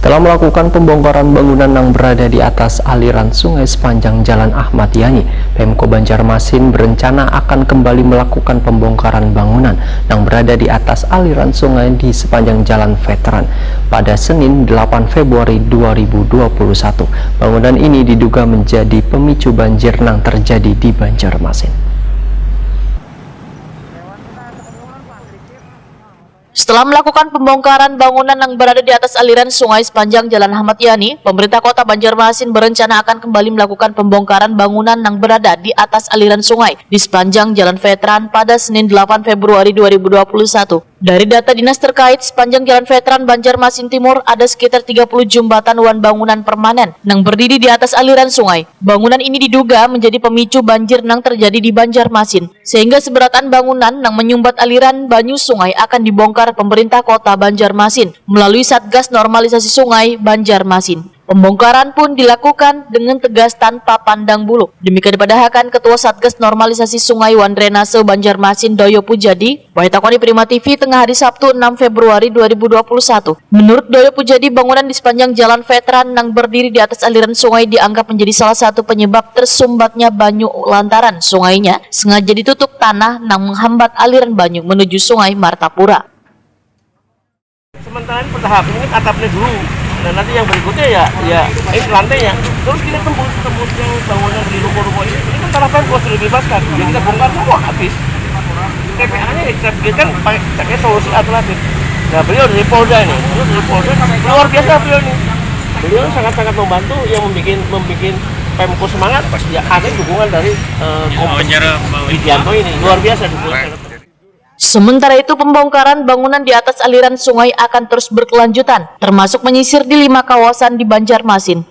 Setelah melakukan pembongkaran bangunan yang berada di atas aliran sungai sepanjang Jalan Ahmad Yani, Pemko Banjarmasin berencana akan kembali melakukan pembongkaran bangunan yang berada di atas aliran sungai di sepanjang Jalan Veteran pada Senin 8 Februari 2021. Bangunan ini diduga menjadi pemicu banjir yang terjadi di Banjarmasin. Setelah melakukan pembongkaran bangunan yang berada di atas aliran sungai sepanjang Jalan Ahmad Yani, pemerintah Kota Banjarmasin berencana akan kembali melakukan pembongkaran bangunan yang berada di atas aliran sungai di sepanjang Jalan Veteran pada Senin 8 Februari 2021. Dari data dinas terkait, sepanjang Jalan Veteran Banjarmasin Timur ada sekitar 30 jembatan wan bangunan permanen yang berdiri di atas aliran sungai. Bangunan ini diduga menjadi pemicu banjir yang terjadi di Banjarmasin, sehingga seberatan bangunan yang menyumbat aliran banyu sungai akan dibongkar pemerintah Kota Banjarmasin melalui Satgas Normalisasi Sungai Banjarmasin. Pembongkaran pun dilakukan dengan tegas tanpa pandang bulu. Demikian dipadahkan Ketua Satgas Normalisasi Sungai wan Drenase Banjarmasin Doyo Pujadi, Waitakoni Prima TV tengah hari Sabtu 6 Februari 2021. Menurut Doyo Pujadi, bangunan di sepanjang Jalan Veteran yang berdiri di atas aliran sungai dianggap menjadi salah satu penyebab tersumbatnya banyu lantaran sungainya sengaja ditutup tanah yang menghambat aliran banyu menuju Sungai Martapura. Sementara ini tahap ini atapnya dulu. Nah nanti yang berikutnya ya ini lantainya. Terus kita tembus yang bangunan di ruko-ruko ini kan tanah Pemko sudah dibebaskan. Jadi kita bongkar semua habis. TPA-nya kita pikirkan pakai solusi alternatif. Nah beliau dari Polda ini, luar biasa beliau ini. Beliau sangat-sangat membantu yang membuat Pemko semangat. Ya ada dukungan dari Widianto ini, luar biasa dukungan. Sementara itu, pembongkaran bangunan di atas aliran sungai akan terus berkelanjutan, termasuk menyisir di 5 kawasan di Banjarmasin.